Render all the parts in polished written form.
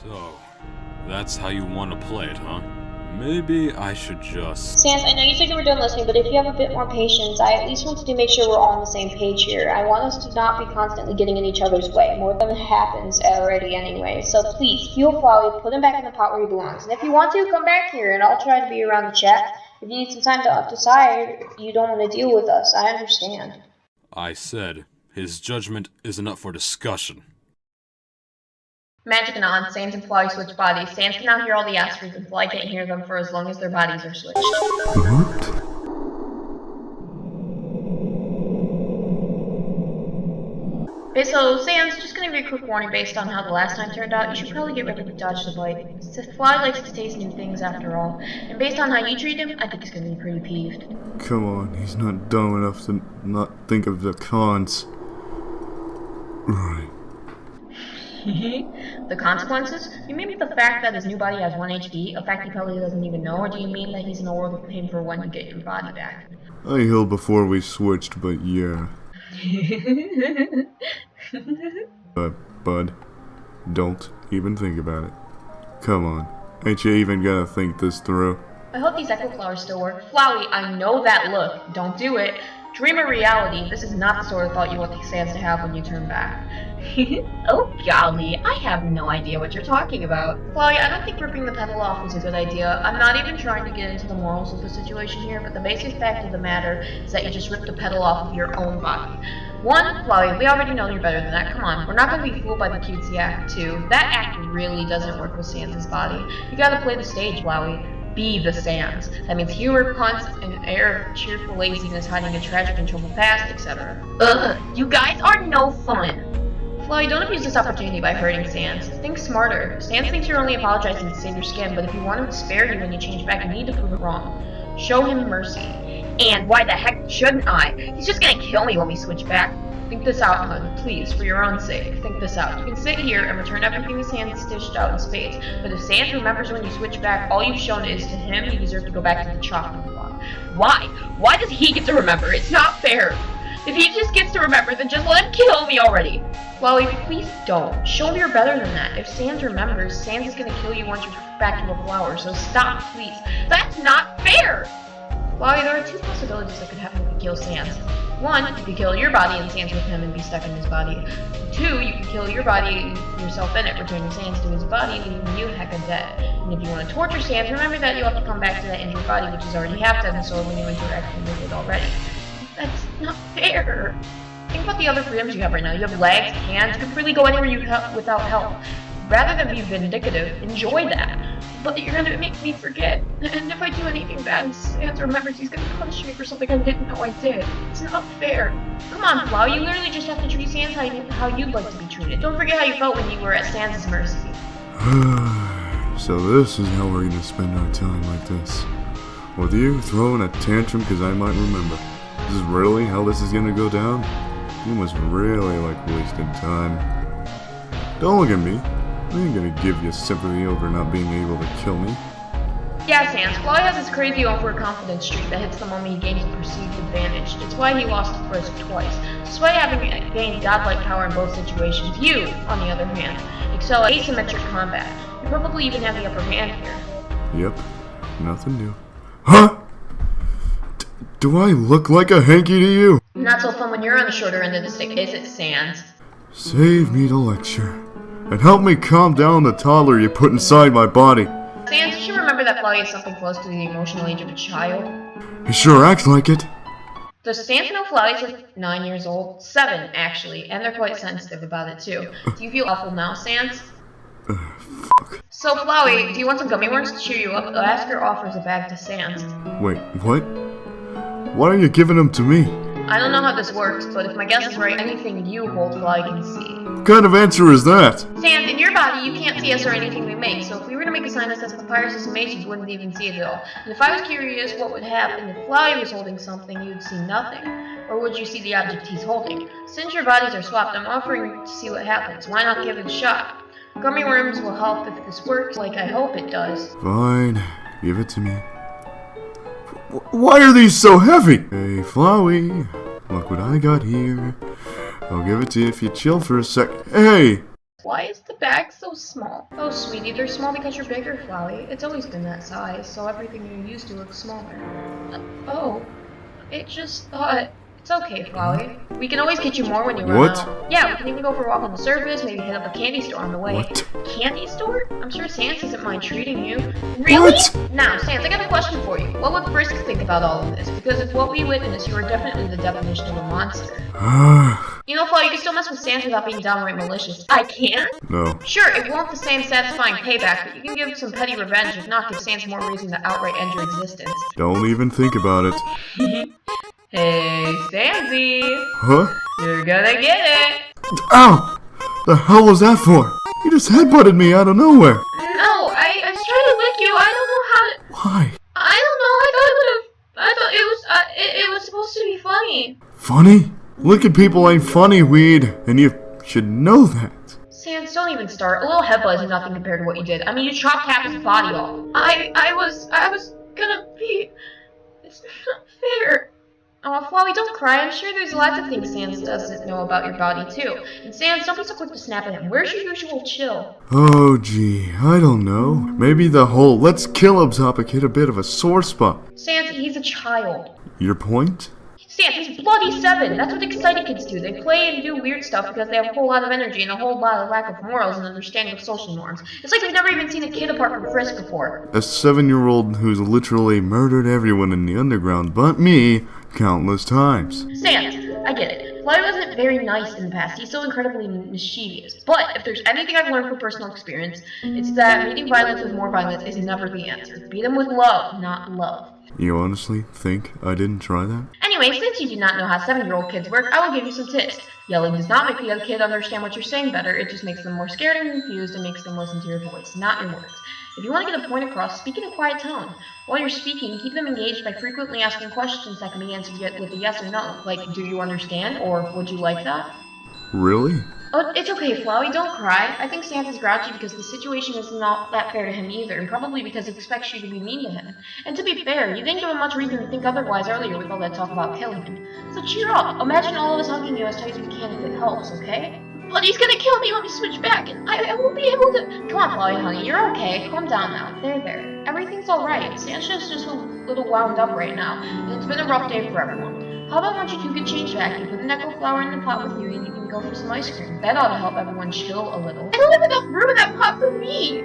So, that's how you want to play it, huh? Maybe I should just... Sans, I know you said you were done listening, but if you have a bit more patience, I at least wanted to make sure we're all on the same page here. I want us to not be constantly getting in each other's way, more than happens already anyway. So please, heal Flowey, put him back in the pot where he belongs. And if you want to, come back here, and I'll try to be around the chat. If you need some time to decide you don't want to deal with us, I understand. I said, his judgment isn't up for discussion. Magic and on, Sans and Flowey switch bodies. Sans can now hear all the aspirants, and Flowey can't hear them for as long as their bodies are switched. What? Okay, so Sans, just gonna give you a quick warning based on how the last time turned out. You should probably get ready to dodge the bite. Flowey likes to taste new things after all, and based on how you treat him, I think he's gonna be pretty peeved. Come on, he's not dumb enough to not think of the cons. Right. The consequences? You mean the fact that his new body has 1 HP, a fact he probably doesn't even know, or do you mean that he's in a world of pain for when you get your body back? I healed before we switched, but yeah. Bud, don't even think about it. Come on, ain't you even gonna think this through? I hope these echo flowers still work. Flowey, I know that look. Don't do it. Dream of reality. This is not the sort of thought you want the Sans to have when you turn back. Oh golly, I have no idea what you're talking about. Flowey, I don't think ripping the pedal off was a good idea. I'm not even trying to get into the morals of the situation here, but the basic fact of the matter is that you just ripped the pedal off of your own body. 1, Flowey, we already know you're better than that. Come on, we're not going to be fooled by the cutesy act. 2, that act really doesn't work with Sans' body. You gotta play the stage, Flowey. Be the Sans. That means humor, puns, an air of cheerful laziness hiding a tragic and troubled past, etc. Ugh, you guys are no fun. Flowey, don't abuse this opportunity by hurting Sans. Think smarter. Sans thinks you're only apologizing to save your skin, but if you want him to spare you when you change back, you need to prove it wrong. Show him mercy. And why the heck shouldn't I? He's just gonna kill me when we switch back. Think this out, hun. Please, for your own sake, think this out. You can sit here and return everything his hands stitched out in spades, but if Sans remembers when you switch back, all you've shown is to him you deserve to go back to the chopping block. Why? Why does he get to remember? It's not fair. If he just gets to remember, then just let him kill me already. Flowey, please don't. Show him you're better than that. If Sans remembers, Sans is gonna kill you once you're back to a flower, so stop, please. That's not fair! Flowey, there are 2 possibilities that could happen if you kill Sans. 1, you could kill your body and Sans with him and be stuck in his body. 2, you could kill your body and yourself in it, returning Sans to his body, leaving you hecka dead. And if you want to torture Sans, remember that you have to come back to that injured body, which is already half dead and so when you interact with it already. That's not fair. Think about the other freedoms you have right now. You have legs, hands, you can freely go anywhere you without help. Rather than be vindictive, enjoy that. But you're gonna make me forget. And if I do anything bad and Sans remembers, he's gonna punish me for something I didn't know I did. It's not fair. Come on, Flowey, you literally just have to treat Sans how you'd like to be treated. Don't forget how you felt when you were at Sans' mercy. So this is how we're gonna spend our time like this. With you throwing a tantrum because I might remember. This is really how this is gonna go down? You must really like wasting time. Don't look at me. I ain't gonna give you sympathy over not being able to kill me. Yeah, Sans, Flowey has this crazy overconfidence streak that hits the moment he gains perceived advantage. It's why he lost first twice. Despite having gained godlike power in both situations, you, on the other hand, excel at asymmetric combat. You probably even have the upper hand here. Yep, nothing new. Huh? Do I look like a hanky to you? Not so fun when you're on the shorter end of the stick, is it, Sans? Save me the lecture. And help me calm down the toddler you put inside my body. Sans, you should remember that Flowey is something close to the emotional age of a child. He sure acts like it. Does Sans know Flowey's like 9 years old? 7, actually, and they're quite sensitive about it too. Do you feel awful now, Sans? Fuck. So, Flowey, do you want some gummy worms to cheer you up? Lasker offers a bag to Sans. Wait, what? Why are you giving them to me? I don't know how this works, but if my guess is right, anything you hold, Flowey can see. What kind of answer is that? Sans, in your body, you can't see us or anything we make, so if we were to make a sign that says papyrus and mace, you wouldn't even see it at all. And if I was curious what would happen if Flowey was holding something, you'd see nothing. Or would you see the object he's holding? Since your bodies are swapped, I'm offering to see what happens. Why not give it a shot? Gummy worms will help if this works, like I hope it does. Fine, give it to me. Why are these so heavy? Hey, Flowey, look what I got here. I'll give it to you if you chill for a sec. Hey! Why is the bag's so small. Oh, sweetie, they're small because you're bigger, Flowey. It's always been that size, so everything you're used to looks smaller. Oh, it just thought... It's okay, Flowey. We can always get you more when you run out. Yeah, we can even go for a walk on the surface, maybe hit up a candy store on the way. What? Candy store? I'm sure Sans doesn't mind treating you. Really? What? Now, Sans, I got a question for you. What would Frisk think about all of this? Because if what we witnessed, you are definitely the definition of a monster. You know, Flo, you can still mess with Sans without being downright malicious. I can? No. Sure, it won't the same satisfying payback, but you can give some petty revenge, if not give Sans more reason to outright end your existence. Don't even think about it. Hey, Sansy! Huh? You're gonna get it! Ow! The hell was that for? You just headbutted me out of nowhere. No, I was trying to lick you. I don't know how to... Why? I don't know. I thought it was supposed to be funny. Funny? Licking people ain't funny, Weed, and you should know that. Sans, don't even start. A little headbutt is nothing compared to what you did. I mean, you chopped half his body off. I was gonna be... It's not fair. Oh, Flowey, don't cry. I'm sure there's lots of things Sans doesn't know about your body, too. And Sans, don't be so quick to snap at him. Where's your usual chill? Oh, gee, I don't know. Maybe the whole let's kill him topic hit a bit of a sore spot. Sans, he's a child. Your point? Sans, he's bloody 7. That's what excited kids do. They play and do weird stuff because they have a whole lot of energy and a whole lot of lack of morals and understanding of social norms. It's like they've never even seen a kid apart from Frisk before. A 7-year-old who's literally murdered everyone in the underground but me countless times. Sans, I get it. Flowey wasn't very nice in the past. He's so incredibly mischievous. But if there's anything I've learned from personal experience, it's that meeting violence with more violence is never the answer. Beat them with love, not love. You honestly think I didn't try that? Anyway, since you do not know how 7-year-old kids work, I will give you some tips. Yelling does not make the other kid understand what you're saying better. It just makes them more scared and confused and makes them listen to your voice, not your words. If you want to get a point across, speak in a quiet tone. While you're speaking, keep them engaged by frequently asking questions that can be answered with a yes or no. Like, do you understand? Or, would you like that? Really? Oh, it's okay, Flowey, don't cry. I think Sans is grouchy because the situation is not that fair to him either, and probably because he expects you to be mean to him. And to be fair, you didn't give him much reason to think otherwise earlier with all that talk about killing him. So cheer up. Imagine all of us hugging you as tight as we can if it helps, okay? But he's gonna kill me when we switch back, and I won't be able to... Come on, Flowey, honey, you're okay. Calm down now. There. Everything's alright. Sancho's just a little wound up right now, and it's been a rough day for everyone. How about once you two get changed back, you put the Dunkle flower in the pot with you, and you can go for some ice cream. That ought to help everyone chill a little. I don't have enough room in that pot for me!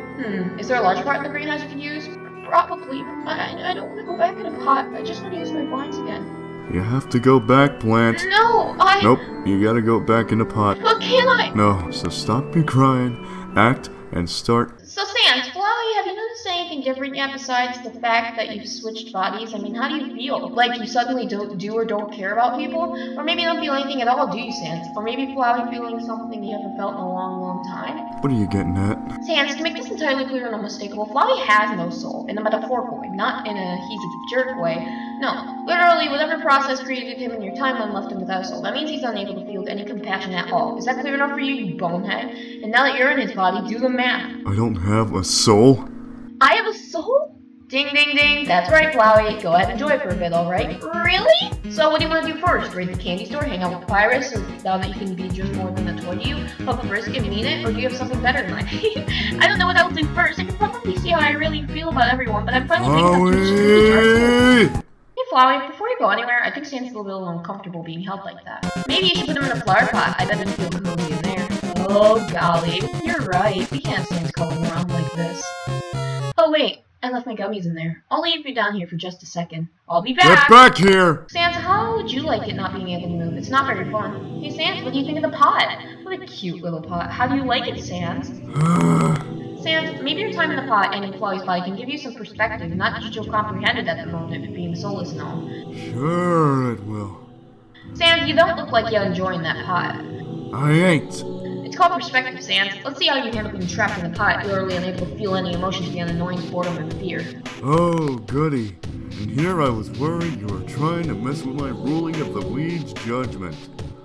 Is there a large part in the greenhouse you can use? Probably. I don't want to go back in a pot. I just want to use my blinds again. You have to go back, Plant. No, Nope, you gotta go back in the pot. But can I? No, so stop your crying, act, and start. So Sans, Flowey, have you noticed anything different yet besides the fact that you've switched bodies? I mean, how do you feel? Like you suddenly don't do or don't care about people? Or maybe you don't feel anything at all, do you, Sans? Or maybe Flowey feeling something you haven't felt in a long time? What are you getting at? Sans, to make this entirely clear and unmistakable, Flowey has no soul, in a metaphorical way, not in a he's a jerk way. No, literally, whatever process created him in your timeline left him without a soul. That means he's unable to feel any compassion at all. Is that clear enough for you, you bonehead? And now that you're in his body, do the math. I don't have a soul? I have a soul? Ding, ding, ding. That's right, Flowey. Go ahead and enjoy it for a bit, alright? Really? So what do you want to do first? Raid the candy store, hang out with Pyrus, so now that you can be just more than a toy to you? Hug Frisk and mean it? Or do you have something better in mind? I don't know what I will do first. I can probably see how I really feel about everyone, but I'm finally making that Flowey! Hey, Flowey, before you go anywhere, I think Sans is a little uncomfortable being held like that. Maybe you should put him in a flower pot. I bet he'd feel cozy in there. Oh, golly. You're right. We can't Sans calling around like this. Oh, wait. I left my gummies in there. I'll leave you down here for just a second. I'll be back! Get back here! Sans, how would you like it not being able to move? It's not very fun. Hey, Sans, what do you think of the pot? What a cute little pot. How do you like it, Sans? Sans, maybe your time in the pot and in Flowey's body can give you some perspective, not just feel comprehended at the moment, being soulless and all. Sure it will. Sans, you don't look like you're enjoying that pot. I ain't. It's called perspective, Sans. Let's see how you handle being trapped in the pot, literally unable to feel any emotions beyond annoyance, boredom, and fear. Oh, goody. And here I was worried you were trying to mess with my ruling of the weed's judgment.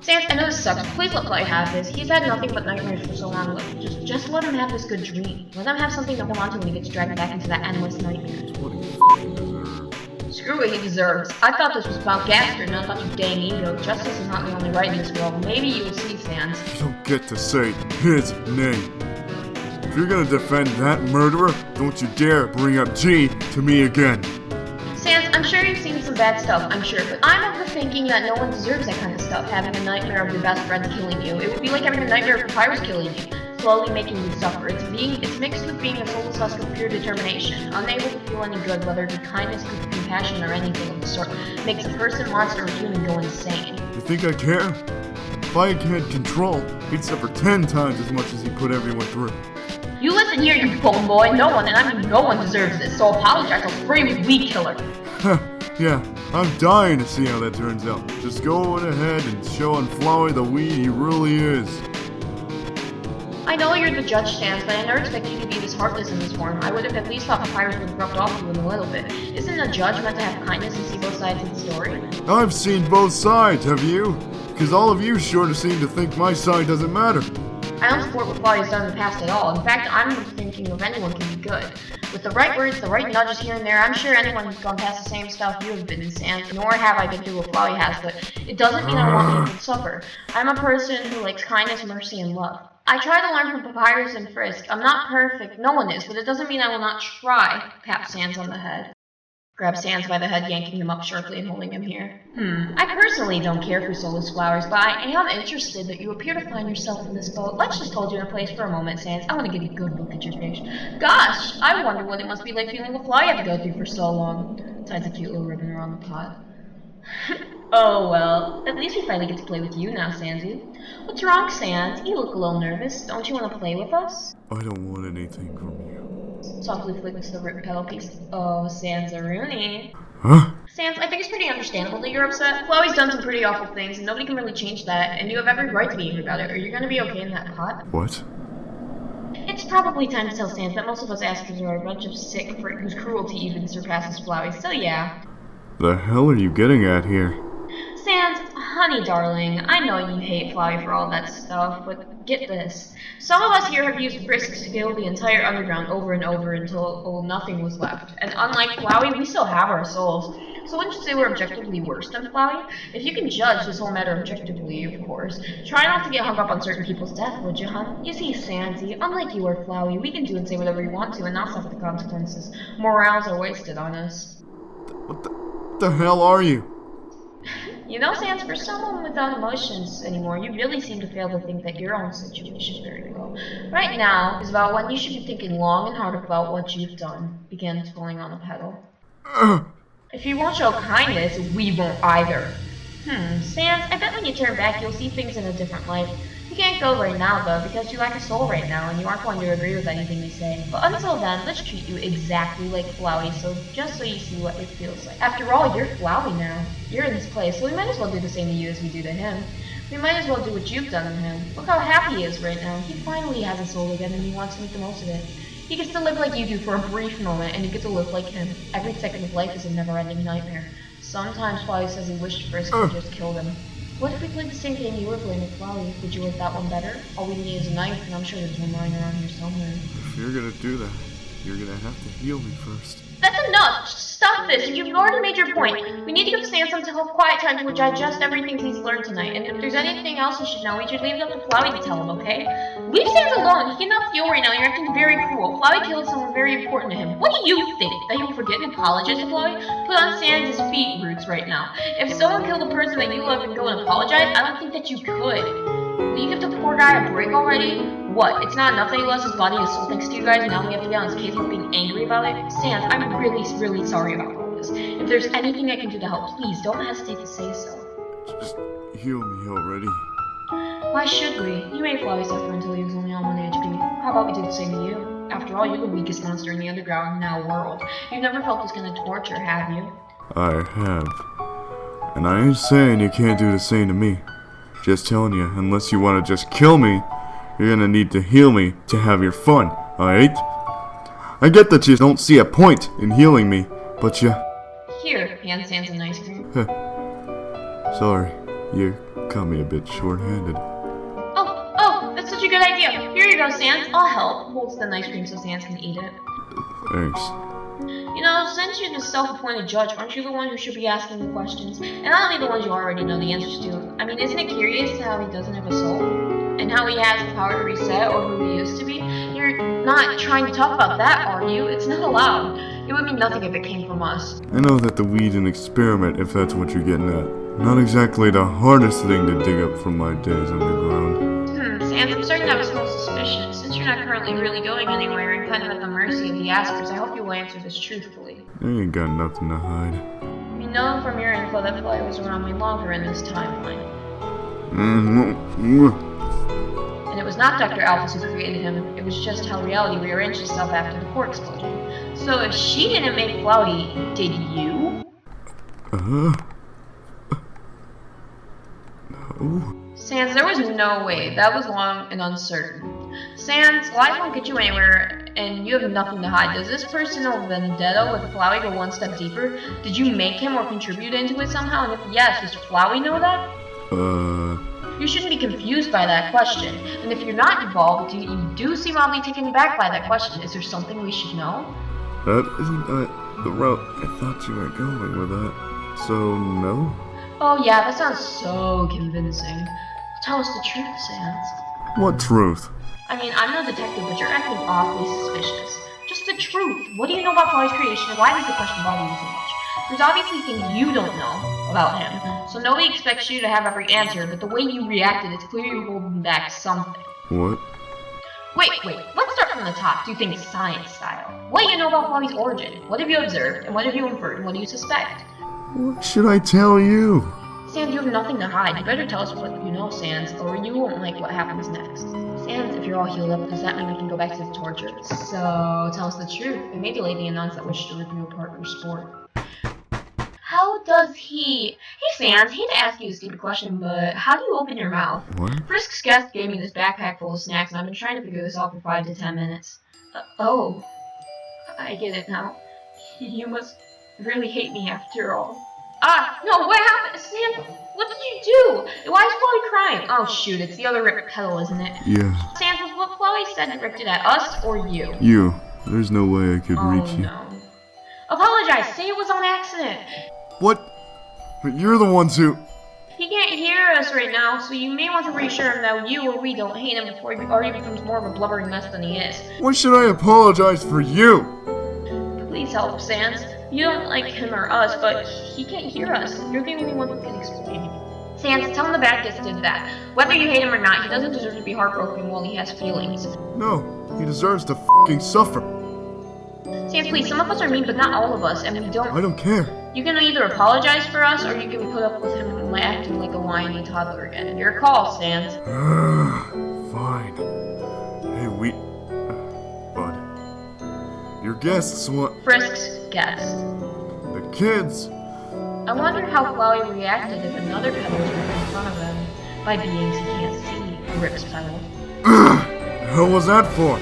Sans, I know this sucks, but please let Flowey have this. He's had nothing but nightmares for so long. Just let him have this good dream. Let him have something to hold on to when he gets dragged back into that endless nightmare. That's what he f***ing deserves. Screw what he deserves. I thought this was about Gaster, not about your dang ego. Justice is not the only right in this world. Maybe you will see, Sans. You don't get to say his name. you're gonna defend that murderer, don't you dare bring up G to me again. Sans, I'm sure you've seen some bad stuff, I'm sure, but I'm of the thinking that no one deserves that kind of stuff, having a nightmare of your best friend killing you. It would be like having a nightmare of Papyrus killing you, slowly making you suffer. It's mixed with being a soulless husk of pure determination, unable to feel any good, whether it be kindness, compassion, or anything of the sort. Makes a person, monster, or human go insane. You think I care? If I had control, he'd suffer 10 times as much as he put everyone through. You listen here, you bone boy. No one, and I mean no one deserves this, so apologize or free me, weed killer. Yeah, I'm dying to see how that turns out. Just go ahead and show on Flowey the weed he really is. I know you're the judge, Sans, but I never expected you to be this heartless in this form. I would have at least thought Papyrus would have rubbed off you in a little bit. Isn't a judge meant to have kindness and see both sides of the story? I've seen both sides, have you? Because all of you sure to seem to think my side doesn't matter. I don't support what Flowey's done in the past at all. In fact, I'm thinking of anyone can be good. With the right words, the right nudges here and there, I'm sure anyone who's gone past the same stuff you have been in, Sans, nor have I been through what Flowey has, but it doesn't mean I want people to suffer. I'm a person who likes kindness, mercy, and love. I try to learn from Papyrus and Frisk. I'm not perfect, no one is, but it doesn't mean I will not try. Tap Sans on the head. Grab Sans by the head, yanking him up sharply and holding him here. I personally don't care for soulless flowers, but I am interested that you appear to find yourself in this boat. Let's just hold you in place for a moment, Sans. I want to get a good look at your face. Gosh, I wonder what it must be like feeling the fly you have to go through for so long. Ties a cute little ribbon around the pot. Oh well, at least we finally get to play with you now, Sansy. What's wrong, Sans? You look a little nervous. Don't you want to play with us? I don't want anything from you. Softly flicks the rip pedal piece. Oh, Sansarooney. Huh? Sans, I think it's pretty understandable that you're upset. Flowey's done some pretty awful things, and nobody can really change that, and you have every right to be angry about it, or you're gonna be okay in that pot. What? It's probably time to tell Sans that most of us Askers are a bunch of sick freaks whose cruelty even surpasses Flowey's, so yeah. The hell are you getting at here? Sans, honey darling, I know you hate Flowey for all that stuff, but get this. Some of us here have used Frisk to kill the entire underground over and over until nothing was left. And unlike Flowey, we still have our souls. So wouldn't you say we're objectively worse than Flowey? If you can judge this whole matter objectively, of course, try not to get hung up on certain people's death, would you, hun? You see, Sansy, unlike you or Flowey, we can do and say whatever we want to and not suffer the consequences. Morals are wasted on us. What the hell are you? You know, Sans, for someone without emotions anymore, you really seem to fail to think that your own situation very well. Right now is about when you should be thinking long and hard about what you've done. Begin pulling on the pedal. If you won't show kindness, we won't either. Sans, I bet when you turn back, you'll see things in a different light. You can't go right now, though, because you lack a soul right now, and you aren't going to agree with anything we say. But until then, let's treat you exactly like Flowey, just so you see what it feels like. After all, you're Flowey now. You're in this place, so we might as well do the same to you as we do to him. We might as well do what you've done to him. Look how happy he is right now. He finally has a soul again, and he wants to make the most of it. He gets to live like you do for a brief moment, and you get to live like him. Every second of life is a never-ending nightmare. Sometimes Flowey says he wished Frisk had just killed him. What if we played the same game you were playing with Flowey? Would you like that one better? All we need is a knife, and I'm sure there's one lying around here somewhere. If you're gonna do that, you're gonna have to heal me first. That's enough! Stop this! You've already made your point. We need to give Sans some quiet time to digest everything he's learned tonight, and if there's anything else he should know, we should leave it up to Flowey to tell him, okay? Leave Sans alone! He cannot feel right now. You're acting very cruel. Flowey killed someone very important to him. What do you think? That he will forget and apologize to Flowey? Put on Sans' feet roots right now. If someone killed a person that you love and go and apologize, I don't think that you could. Will you give the poor guy a break already? What? It's not enough that he lost his body and his soul thanks to you guys, and now we have to get on his case with being angry about it? Sans, I'm really, really sorry about all this. If there's anything I can do to help, please don't hesitate to say so. Just heal me already. Why should we? You made Flowey suffer until he was only on 1 HP. How about we do the same to you? After all, you're the weakest monster in the underground now world. You've never felt this kind of torture, have you? I have. And I ain't saying you can't do the same to me. Just telling you, unless you want to just kill me, you're gonna need to heal me to have your fun, alright? I get that you don't see a point in healing me, but you... Here, hand Sans an ice cream. Sorry, you caught me a bit short-handed. Oh, that's such a good idea. Here you go, Sans. I'll help. Holds the ice cream so Sans can eat it. Thanks. You know, since you're the self-appointed judge, aren't you the one who should be asking the questions? And not only the ones you already know the answers to. I mean, isn't it curious how he doesn't have a soul? and how he has the power to reset or who he used to be. You're not trying to talk about that, are you? It's not allowed. It would mean nothing if it came from us. I know that the weed's an experiment, if that's what you're getting at. Not exactly the hardest thing to dig up from my days underground. Sans, I'm starting to have a small suspicion. Since you're not currently really going anywhere and kind of at the mercy of the askers, I hope you will answer this truthfully. I ain't got nothing to hide. We know from your info that Flowey was around me longer in this timeline. And it was not Dr. Alphys who created him, it was just how reality rearranged itself after the core explosion. So if she didn't make Flowey, did you? No. Sans, there was no way. That was long and uncertain. Sans, life won't get you anywhere, and you have nothing to hide. Does this personal vendetta with Flowey go one step deeper? Did you make him or contribute into it somehow? And if yes, does Flowey know that? You shouldn't be confused by that question. And if you're not involved, you do seem oddly taken aback by that question. Is there something we should know? That isn't the route I thought you were going with that. So, no? Oh yeah, that sounds so convincing. Tell us the truth, Sans. What truth? I mean, I'm no detective, but you're acting awfully suspicious. Just the truth. What do you know about Flowey's creation, and why does the question bother you so much? There's obviously things you don't know about him, so nobody expects you to have every answer, but the way you reacted, it's clear you're holding back something. What? Wait, let's start from the top. Do things science style. What do you know about Flowey's origin? What have you observed, and what have you inferred, and what do you suspect? What should I tell you? Sans, you have nothing to hide. You better tell us what you know, Sans, or you won't like what happens next. Sans, if you're all healed up, does that mean we can go back to the torture? So, tell us the truth. It may delay the nuns that wish to rip you apart for sport. How does he... Hey, Sans, hate to ask you a stupid question, but how do you open your mouth? What? Frisk's guest gave me this backpack full of snacks, and I've been trying to figure this out for 5 to 10 minutes. Oh. I get it now. You must really hate me after all. Ah, no, what happened? Sans, what did you do? Why is Flowey crying? Oh shoot, it's the other ripped petal, isn't it? Yeah. Sans, was what Flowey said directed at us or you? You. There's no way I could reach you. No. Apologize, say it was on accident. What? But you're the ones who... He can't hear us right now, so you may want to reassure him that you or we don't hate him before he already becomes more of a blubbering mess than he is. Why should I apologize for you? Please help, Sans. You don't like him or us, but he can't hear us. You're the only one who can explain. Sans, tell him the Baptist did that. Whether you hate him or not, he doesn't deserve to be heartbroken while he has feelings. No, he deserves to f***ing suffer. Sans, please, some of us are mean, but not all of us, and we I don't. don't care. You can either apologize for us, or you can put up with him acting like a whiny toddler again. Your call, Sans. Fine. Hey, Bud. Your guests want... Frisk's guest. The kids. I wonder how Flowey reacted if another petal was ripped in front of him by beings he can't see. Rips petal. The hell was that for?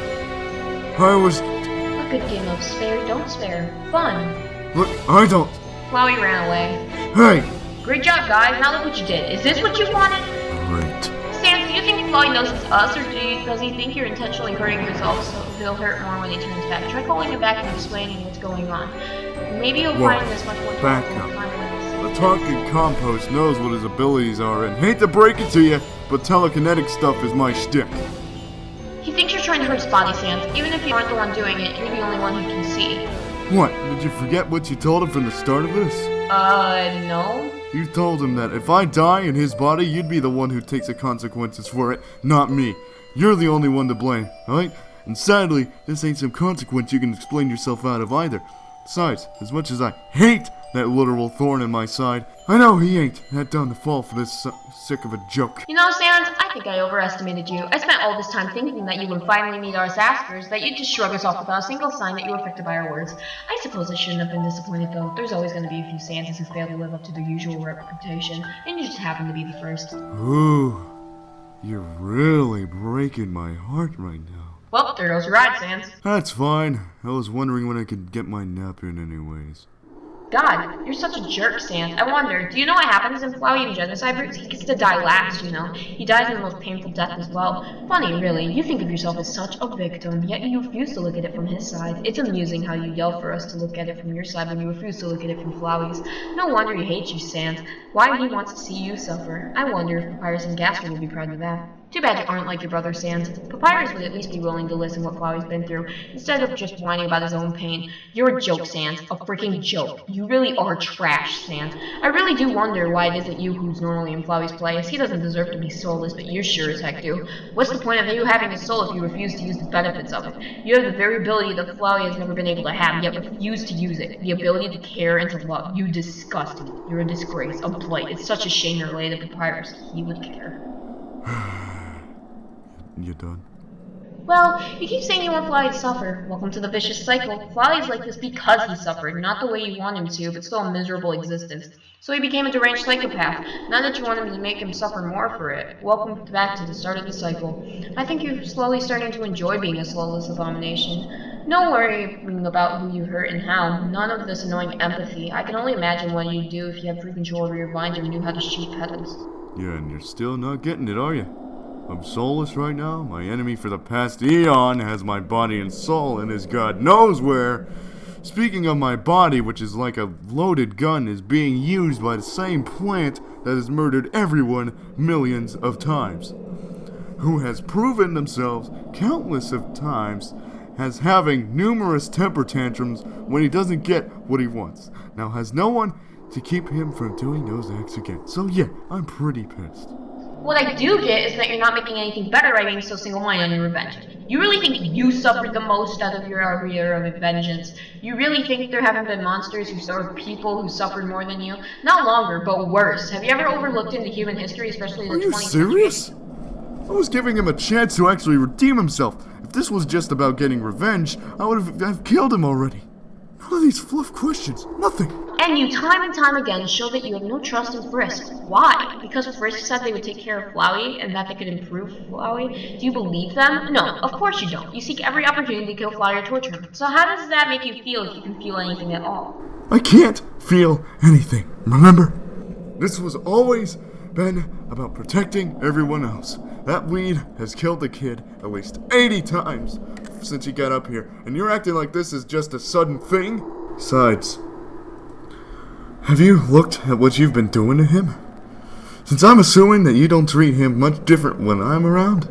I was... A good game of spare, don't spare. Fun. Look, I don't... Flowey ran away. Hey! Great job, guys. Now look what you did. Is this what you wanted? Great. Sans, do you think Flowey knows it's us, or does he think you're intentionally hurting yourself so he'll hurt more when he turns back? Try calling him back and explaining what's going on. Maybe you'll Whoa, find this much more back helpful up. to find ways. The talking compost knows what his abilities are, and hate to break it to you, but telekinetic stuff is my shtick. He thinks you're trying to hurt his body, Sans. Even if you aren't the one doing it, you're the only one who can see. What? Did you forget what you told him from the start of this? No. You told him that if I die in his body, you'd be the one who takes the consequences for it, not me. You're the only one to blame, right? And sadly, this ain't some consequence you can explain yourself out of either. Besides, as much as I hate that literal thorn in my side, I know he ain't that done to fall for this sick of a joke. You know, Sans, I think I overestimated you. I spent all this time thinking that you would finally meet our askers, that you'd just shrug us off without a single sign that you were affected by our words. I suppose I shouldn't have been disappointed, though. There's always going to be a few Sanses who fail to live up to their usual reputation, and you just happen to be the first. Ooh, you're really breaking my heart right now. Well, there goes your ride, Sans. That's fine. I was wondering when I could get my nap in anyways. God, you're such a jerk, Sans. I wonder, do you know what happens in Flowey and genocide routes? He gets to die last, you know. He dies in the most painful death as well. Funny, really. You think of yourself as such a victim, yet you refuse to look at it from his side. It's amusing how you yell for us to look at it from your side when you refuse to look at it from Flowey's. No wonder he hates you, Sans. Why he wants to see you suffer. I wonder if Papyrus and Gaster will be proud of that. Too bad you aren't like your brother Sans. Papyrus would at least be willing to listen what Flowey's been through, instead of just whining about his own pain. You're a joke, Sans. A freaking joke. You really are trash, Sans. I really do wonder why it isn't you who's normally in Flowey's place. He doesn't deserve to be soulless, but you sure as heck do. What's the point of you having a soul if you refuse to use the benefits of it? You have the very ability that Flowey has never been able to have, yet refuse to use it. The ability to care and to love. You disgust me. You're a disgrace, a blight. It's such a shame you're related to Papyrus. He would care. You done? Well, you keep saying you want Flowey to suffer. Welcome to the vicious cycle. Flowey's like this because he suffered, not the way you want him to, but still a miserable existence. So he became a deranged psychopath. Now that you want him to make him suffer more for it, welcome back to the start of the cycle. I think you're slowly starting to enjoy being a soulless abomination. No worrying about who you hurt and how. None of this annoying empathy. I can only imagine what you'd do if you had free control over your mind and knew how to shoot petals. Yeah, and you're still not getting it, are you? I'm soulless right now. My enemy for the past eon has my body and soul and is God knows where. Speaking of my body, which is like a loaded gun, is being used by the same plant that has murdered everyone millions of times, who has proven themselves countless of times as having numerous temper tantrums when he doesn't get what he wants. Now has no one to keep him from doing those acts again. So yeah, I'm pretty pissed. What I do get is that you're not making anything better by being so single-minded on your revenge. You really think you suffered the most out of your area of vengeance? You really think there haven't been monsters or people who suffered more than you? Not longer, but worse. Have you ever overlooked into human history, especially the 20th century? Are you serious? I was giving him a chance to actually redeem himself. If this was just about getting revenge, I would have killed him already. None of these fluff questions. Nothing. And you time and time again show that you have no trust in Frisk. Why? Because Frisk said they would take care of Flowey and that they could improve Flowey? Do you believe them? No, of course you don't. You seek every opportunity to kill Flowey or torture him. So how does that make you feel if you can feel anything at all? I can't feel anything, remember? This was always been about protecting everyone else. That weed has killed the kid at least 80 times since he got up here, and you're acting like this is just a sudden thing? Besides, have you looked at what you've been doing to him? Since I'm assuming that you don't treat him much different when I'm around,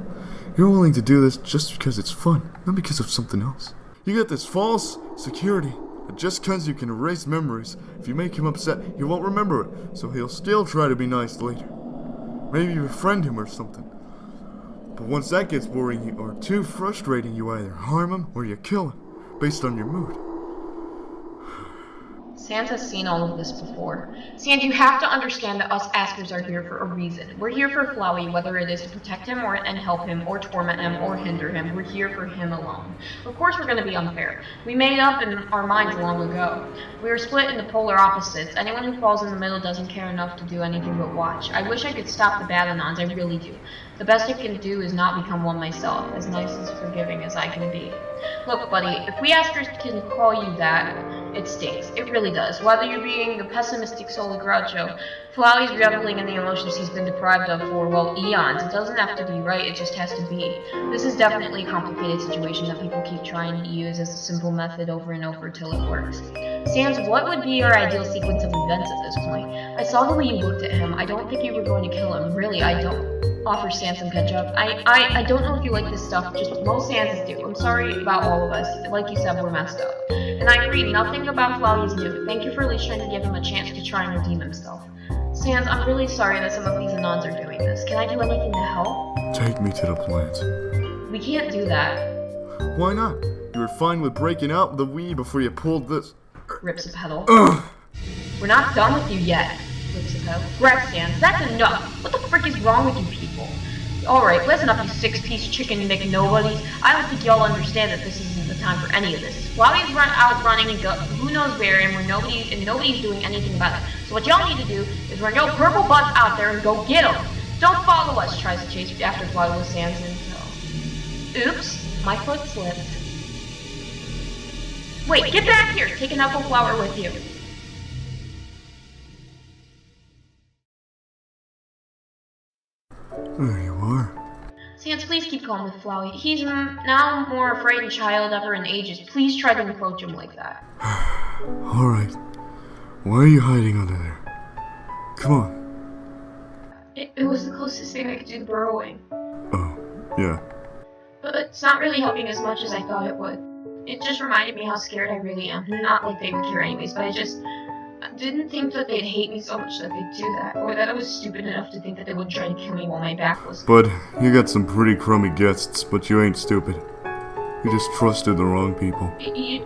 you're willing to do this just because it's fun, not because of something else. You get this false security that just because you can erase memories, if you make him upset, he won't remember it, so he'll still try to be nice later. Maybe befriend him or something. But once that gets boring or too frustrating, you either harm him or you kill him, based on your mood. Sans has seen all of this before. Sans, you have to understand that us Askers are here for a reason. We're here for Flowey, whether it is to protect him and help him, or torment him, or hinder him. We're here for him alone. Of course we're going to be unfair. We made up in our minds long ago. We are split into polar opposites. Anyone who falls in the middle doesn't care enough to do anything but watch. I wish I could stop the Badanons, I really do. The best I can do is not become one myself, as nice and forgiving as I can be. Look, buddy, if we Askers can call you that, it stinks. It really does. Whether you're being the pessimistic Soli Groucho, Flowey's reveling in the emotions he's been deprived of for, well, eons. It doesn't have to be right, it just has to be. This is definitely a complicated situation that people keep trying to use as a simple method over and over till it works. Sans, what would be your ideal sequence of events at this point? I saw the way you looked at him. I don't think you were going to kill him. Really, I don't. Offers Sans some ketchup. I don't know if you like this stuff, just most Sanses do. I'm sorry about all of us. Like you said, we're messed up. And I agree, nothing about Flowey is new. Thank you for at least trying to give him a chance to try and redeem himself. Sans, I'm really sorry that some of these Anons are doing this. Can I do anything to help? Take me to the plant. We can't do that. Why not? You were fine with breaking out the weed before you pulled this. Rips a pedal. Ugh! We're not done with you yet. Rips a pedal. Grab Sans, that's enough. What the frick is wrong with you people? Alright, listen up, you six-piece chicken McNobodies. I don't think y'all understand that this isn't the time for any of this. Flowey's out running and who knows where, and nobody's doing anything about it. So what y'all need to do is run your purple butts out there and go get them. Don't follow us, tries to chase after Flowey with Sans and oops, my foot slipped. Wait, get back here! Take a knuckle flower with you. There you are. Sans, please keep calm with Flowey. He's now more a frightened child ever in ages. Please try to approach him like that. Alright. Why are you hiding under there? Come on. It was the closest thing I could do to burrowing. Oh. Yeah. But it's not really helping as much as I thought it would. It just reminded me how scared I really am. Not like they would care anyways, but I didn't think that they'd hate me so much that they'd do that, or that I was stupid enough to think that they would try to kill me while my back was... Bud, you got some pretty crummy guests, but you ain't stupid. You just trusted the wrong people.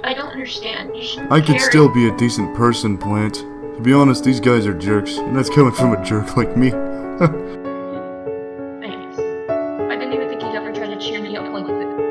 I don't understand. You shouldn't I could care still be a decent person, Plant. To be honest, these guys are jerks, and that's coming from a jerk like me. Thanks. I didn't even think you'd ever try to cheer me up like this.